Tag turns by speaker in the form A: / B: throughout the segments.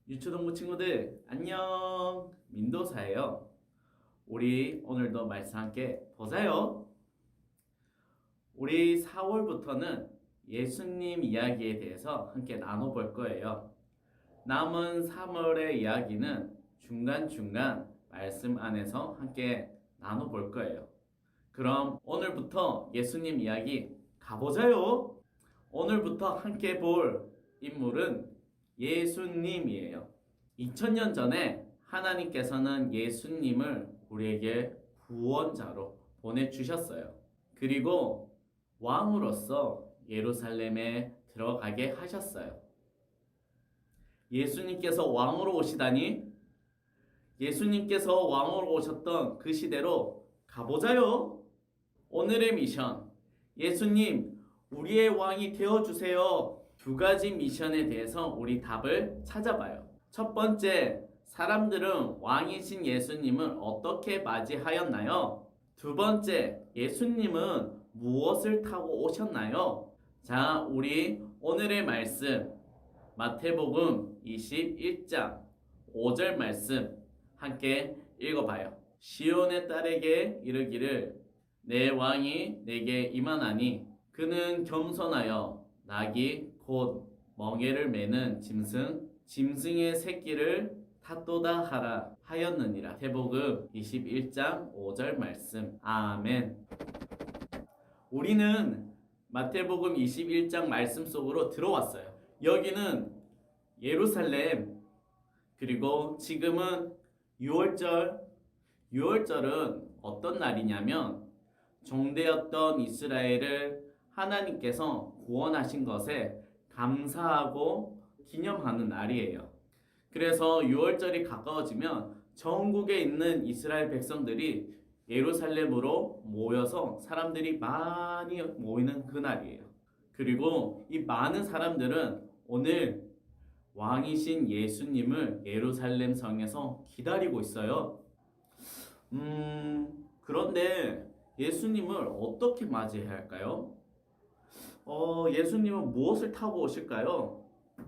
A: 유초동부 친구들 안녕. 민도사예요. 우리 오늘도 말씀 함께 보자요. 우리 4월부터는 예수님 이야기에 대해서 함께 나눠볼 거예요. 남은 3월의 이야기는 중간중간 말씀 안에서 함께 나눠볼 거예요. 그럼 오늘부터 예수님 이야기 가보자요. 오늘부터 함께 볼 인물은 예수님이에요. 2000년 전에 하나님께서는 예수님을 우리에게 구원자로 보내주셨어요. 그리고 왕으로서 예루살렘에 들어가게 하셨어요. 예수님께서 왕으로 오시다니, 예수님께서 왕으로 오셨던 그 시대로 가보자요. 오늘의 미션, 예수님 우리의 왕이 되어주세요. 두 가지 미션에 대해서 우리 답을 찾아봐요. 첫 번째, 사람들은 왕이신 예수님을 어떻게 맞이하였나요? 두 번째, 예수님은 무엇을 타고 오셨나요? 자, 우리 오늘의 말씀 마태복음 21장 5절 말씀 함께 읽어봐요. 시온의 딸에게 이르기를 내 왕이 내게 임하나니 그는 겸손하여 낙이 곧 멍에를 매는 짐승의 새끼를 탓도다 하라 하였느니라. 마태복음 21장 5절 말씀. 아멘. 우리는 마태복음 21장 말씀 속으로 들어왔어요. 여기는 예루살렘, 그리고 지금은 6월절. 6월절은 어떤 날이냐면 종되었던 이스라엘을 하나님께서 구원하신 것에 감사하고 기념하는 날이에요. 그래서 6월절이 가까워지면 전국에 있는 이스라엘 백성들이 예루살렘으로 모여서 사람들이 많이 모이는 그날이에요. 그리고 이 많은 사람들은 오늘 왕이신 예수님을 예루살렘 성에서 기다리고 있어요. 그런데 예수님을 어떻게 맞이해야 할까요? 예수님은 무엇을 타고 오실까요?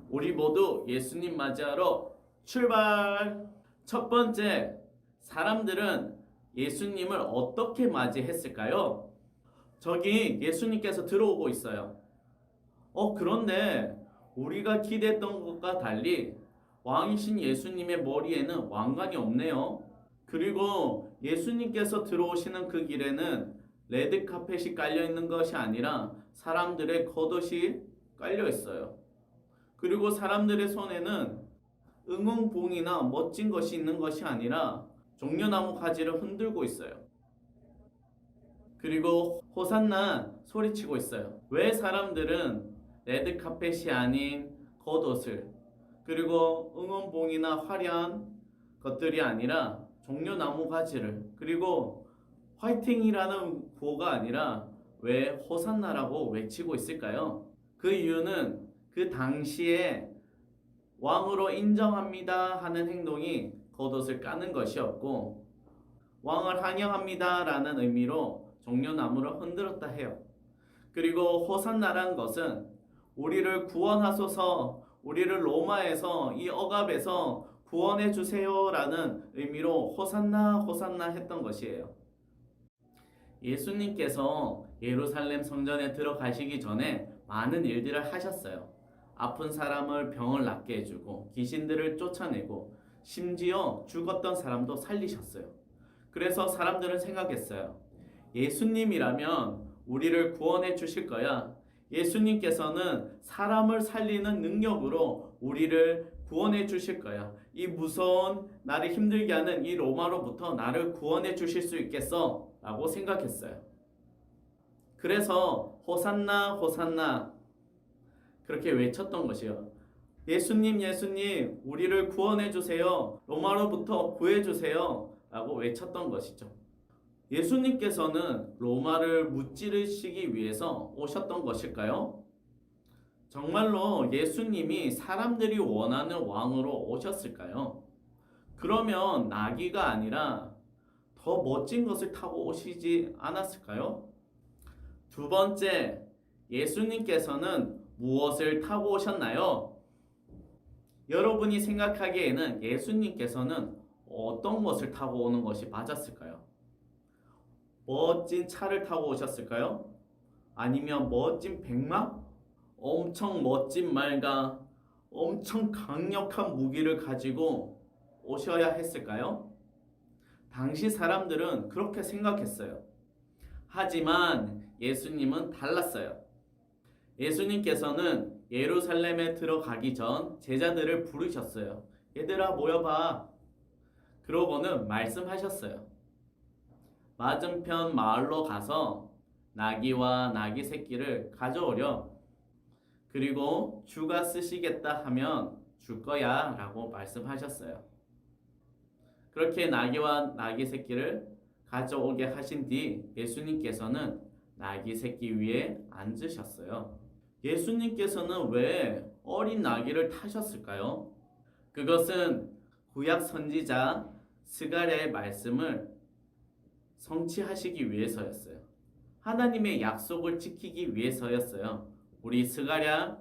A: 우리 모두 예수님 맞이하러 출발! 첫 번째, 사람들은 예수님을 어떻게 맞이했을까요? 저기 예수님께서 들어오고 있어요. 그런데 우리가 기대했던 것과 달리 왕이신 예수님의 머리에는 왕관이 없네요. 그리고 예수님께서 들어오시는 그 길에는 레드카펫이 깔려있는 것이 아니라 사람들의 겉옷이 깔려있어요. 그리고 사람들의 손에는 응원봉이나 멋진 것이 있는 것이 아니라 종려나무 가지를 흔들고 있어요. 그리고 호산나 소리치고 있어요. 왜 사람들은 레드카펫이 아닌 겉옷을, 그리고 응원봉이나 화려한 것들이 아니라 종려나무 가지를, 그리고 화이팅이라는 구호가 아니라 왜 호산나라고 외치고 있을까요? 그 이유는 그 당시에 왕으로 인정합니다 하는 행동이 겉옷을 까는 것이었고, 왕을 환영합니다 라는 의미로 종려나무를 흔들었다 해요. 그리고 호산나라는 것은 우리를 구원하소서, 우리를 로마에서 이 억압에서 구원해 주세요 라는 의미로 호산나 호산나 했던 것이에요. 예수님께서 예루살렘 성전에 들어가시기 전에 많은 일들을 하셨어요. 아픈 사람을 병을 낫게 해주고 귀신들을 쫓아내고 심지어 죽었던 사람도 살리셨어요. 그래서 사람들은 생각했어요. 예수님이라면 우리를 구원해 주실 거야. 예수님께서는 사람을 살리는 능력으로 우리를 구원해 주실 거야. 이 무서운 나를 힘들게 하는 이 로마로부터 나를 구원해 주실 수 있겠어? 라고 생각했어요. 그래서 호산나 호산나 그렇게 외쳤던 것이요. 예수님 예수님 우리를 구원해 주세요. 로마로부터 구해 주세요. 라고 외쳤던 것이죠. 예수님께서는 로마를 무찌르시기 위해서 오셨던 것일까요? 정말로 예수님이 사람들이 원하는 왕으로 오셨을까요? 그러면 나귀가 아니라 더 멋진 것을 타고 오시지 않았을까요? 두 번째, 예수님께서는 무엇을 타고 오셨나요? 여러분이 생각하기에는 예수님께서는 어떤 것을 타고 오는 것이 맞았을까요? 멋진 차를 타고 오셨을까요? 아니면 멋진 백마? 엄청 멋진 말과 엄청 강력한 무기를 가지고 오셔야 했을까요? 당시 사람들은 그렇게 생각했어요. 하지만 예수님은 달랐어요. 예수님께서는 예루살렘에 들어가기 전 제자들을 부르셨어요. 얘들아 모여봐. 그러고는 말씀하셨어요. 맞은편 마을로 가서 나귀와 나귀 새끼를 가져오렴. 그리고 주가 쓰시겠다 하면 줄 거야 라고 말씀하셨어요. 그렇게 나귀와 나귀 새끼를 가져오게 하신 뒤 예수님께서는 나귀 새끼 위에 앉으셨어요. 예수님께서는 왜 어린 나귀를 타셨을까요? 그것은 구약 선지자 스가랴의 말씀을 성취하시기 위해서였어요. 하나님의 약속을 지키기 위해서였어요. 우리 스가랴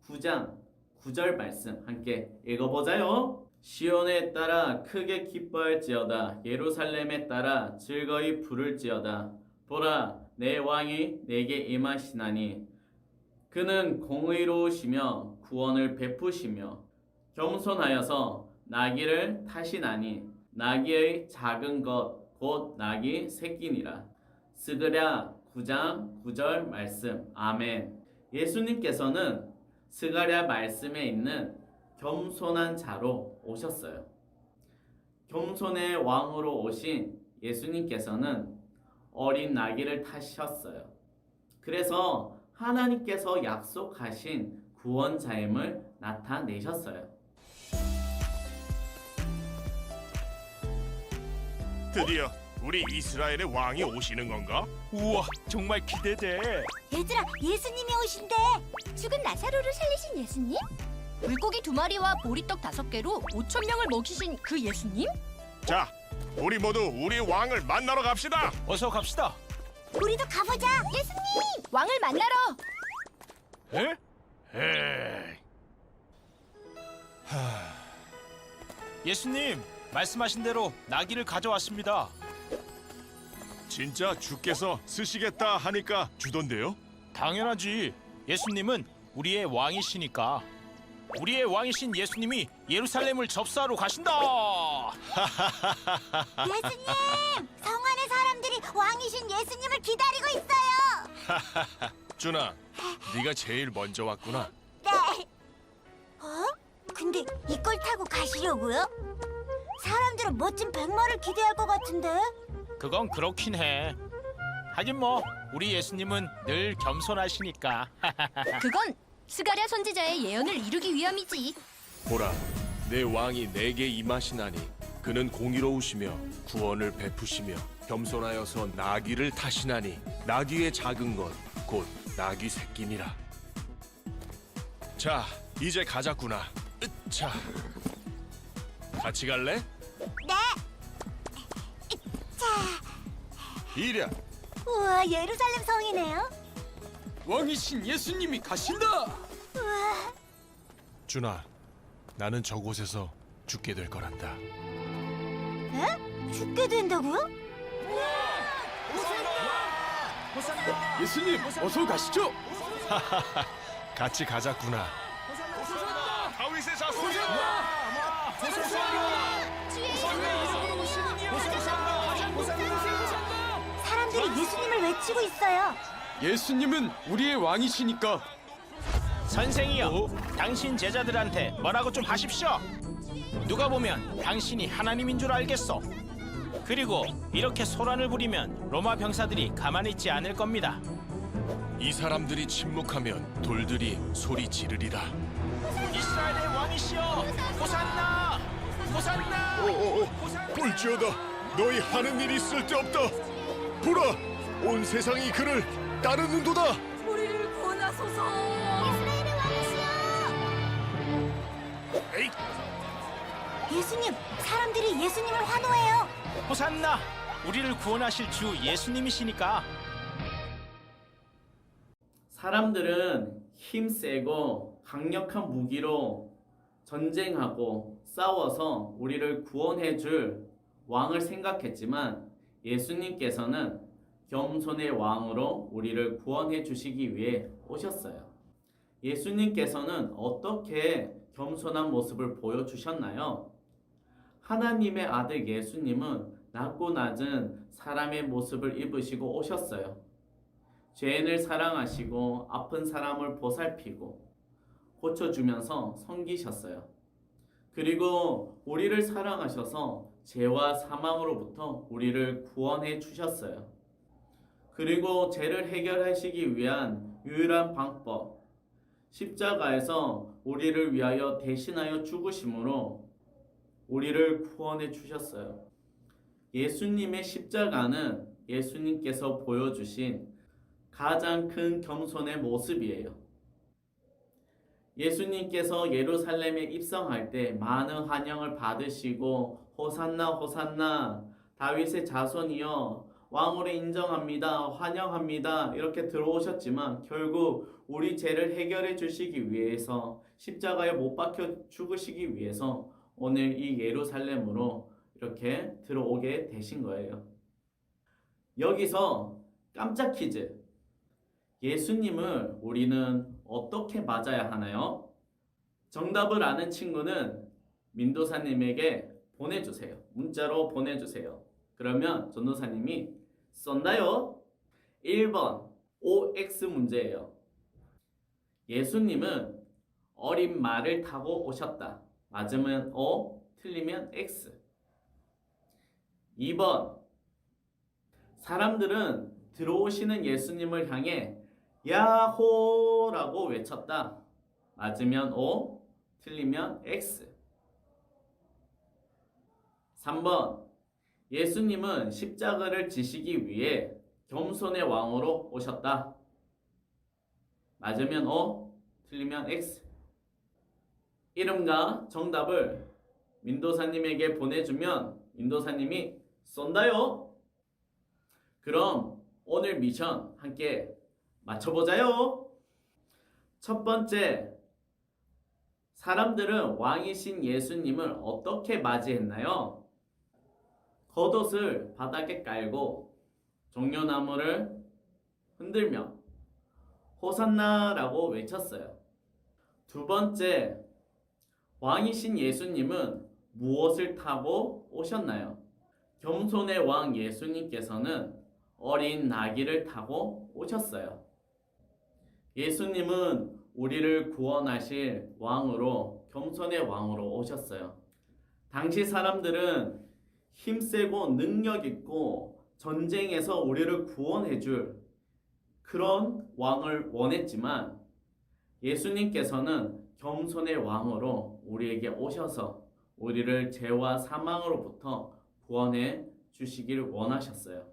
A: 9장 9절 말씀 함께 읽어보자요. 시온에 따라 크게 기뻐할지어다. 예루살렘에 따라 즐거이 부를지어다. 보라, 내 왕이 내게 임하시나니 그는 공의로우시며 구원을 베푸시며 겸손하여서 나귀를 타시나니 나귀의 작은 것 곧 나귀 새끼니라. 스가랴 9장 9절 말씀. 아멘. 예수님께서는 스가랴 말씀에 있는 겸손한 자로 오셨어요. 겸손의 왕으로 오신 예수님께서는 어린 나귀를 타셨어요. 그래서 하나님께서 약속하신 구원자임을 나타내셨어요.
B: 드디어 우리 이스라엘의 왕이 오시는 건가?
C: 우와, 정말 기대돼.
D: 얘들아, 예수님이 오신대. 죽은 나사로를 살리신 예수님? 물고기 2마리와 보리떡 5개로 5천 명을 먹이신 그 예수님?
B: 자, 우리 모두 우리 왕을 만나러 갑시다.
C: 어서 갑시다.
D: 우리도 가보자. 예수님, 왕을 만나러.
C: 에?
B: 에이,
C: 예수님, 말씀하신 대로 나귀를 가져왔습니다.
B: 진짜 주께서 쓰시겠다 하니까 주던데요?
C: 당연하지. 예수님은 우리의 왕이시니까. 우리의 왕이신 예수님이 예루살렘을 접수하러 가신다.
D: 예수님, 성 안의 사람들이 왕이신 예수님을 기다리고 있어요.
B: 준아, 네가 제일 먼저 왔구나.
D: 네. 어? 근데 이걸 타고 가시려고요? 사람들은 멋진 백마를 기대할 것 같은데.
C: 그건 그렇긴 해. 하긴 뭐 우리 예수님은 늘 겸손하시니까.
D: 그건 스가랴 선지자의 예언을 이루기 위함이지.
E: 보라, 내 왕이 내게 임하시나니 그는 공의로우시며 구원을 베푸시며 겸손하여서 나귀를 타시나니 나귀의 작은 것 곧 나귀 새끼니라.
B: 자, 이제 가자꾸나. 자, 같이 갈래?
D: 네. 자,
B: 이랴.
D: 우와, 예루살렘 성이네요.
C: 왕이신 예수님이 가신다.
D: 우와.
B: 준아, 나는 저곳에서 죽게 될 거란다.
D: 에? 죽게 된다고요?
C: 예수님, 어서 가시죠.
B: 같이 가자꾸나. 다윗의 자손.
D: 사람들이 예수님을 외치고 있어요.
F: 예수님은 우리의 왕이시니까.
C: 선생이여, 당신 제자들한테 뭐라고 좀 하십시오. 누가 보면 당신이 하나님인 줄 알겠소. 그리고 이렇게 소란을 부리면 로마 병사들이 가만히 있지 않을 겁니다.
E: 이 사람들이 침묵하면 돌들이 소리 지르리라.
C: 이스라엘의 왕이시여, 호산나! 호산나!
B: 볼지어다, 너희 하는 일이 쓸데없다. 보라, 온 세상이 그를 따르는도다.
D: 우리를 구원하소서. 이스라엘의 왕이시여.
B: 에이,
D: 예수님, 사람들이 예수님을 환호해요.
C: 호산나! 우리를 구원하실 주 예수님이시니까.
A: 사람들은 힘세고 강력한 무기로 전쟁하고 싸워서 우리를 구원해 줄 왕을 생각했지만 예수님께서는 겸손의 왕으로 우리를 구원해 주시기 위해 오셨어요. 예수님께서는 어떻게 겸손한 모습을 보여주셨나요? 하나님의 아들 예수님은 낮고 낮은 사람의 모습을 입으시고 오셨어요. 죄인을 사랑하시고 아픈 사람을 보살피고 고쳐주면서 섬기셨어요. 그리고 우리를 사랑하셔서 죄와 사망으로부터 우리를 구원해 주셨어요. 그리고 죄를 해결하시기 위한 유일한 방법, 십자가에서 우리를 위하여 대신하여 죽으심으로 우리를 구원해 주셨어요. 예수님의 십자가는 예수님께서 보여주신 가장 큰 겸손의 모습이에요. 예수님께서 예루살렘에 입성할 때 많은 환영을 받으시고 호산나 호산나 다윗의 자손이여 왕으로 인정합니다. 환영합니다. 이렇게 들어오셨지만 결국 우리 죄를 해결해 주시기 위해서 십자가에 못 박혀 죽으시기 위해서 오늘 이 예루살렘으로 이렇게 들어오게 되신 거예요. 여기서 깜짝 퀴즈. 예수님을 우리는 어떻게 맞아야 하나요? 정답을 아는 친구는 민도사님에게 보내주세요. 문자로 보내주세요. 그러면 전도사님이 쏜다요. 1번 OX 문제예요. 예수님은 어린 말을 타고 오셨다. 맞으면 O, 틀리면 X. 2번 사람들은 들어오시는 예수님을 향해 야호라고 외쳤다. 맞으면 O, 틀리면 X. 3번 예수님은 십자가를 지시기 위해 겸손의 왕으로 오셨다. 맞으면 O, 틀리면 X. 이름과 정답을 민도사님에게 보내주면 민도사님이 쏜다요. 그럼 오늘 미션 함께 맞춰보자요. 첫 번째, 사람들은 왕이신 예수님을 어떻게 맞이했나요? 겉옷을 바닥에 깔고 종려나무를 흔들며 호산나라고 외쳤어요. 두 번째, 왕이신 예수님은 무엇을 타고 오셨나요? 겸손의 왕 예수님께서는 어린 나귀를 타고 오셨어요. 예수님은 우리를 구원하실 왕으로, 겸손의 왕으로 오셨어요. 당시 사람들은 힘세고 능력 있고 전쟁에서 우리를 구원해줄 그런 왕을 원했지만 예수님께서는 겸손의 왕으로 우리에게 오셔서 우리를 죄와 사망으로부터 구원해 주시길 원하셨어요.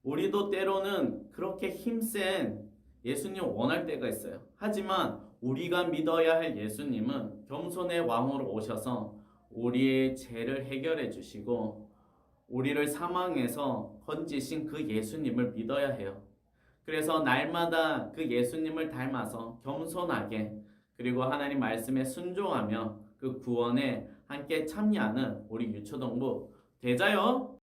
A: 우리도 때로는 그렇게 힘센 예수님 원할 때가 있어요. 하지만 우리가 믿어야 할 예수님은 겸손의 왕으로 오셔서 우리의 죄를 해결해 주시고 우리를 사망에서 건지신 그 예수님을 믿어야 해요. 그래서 날마다 그 예수님을 닮아서 겸손하게 그리고 하나님 말씀에 순종하며 그 구원에 함께 참여하는 우리 유초동부 되자요.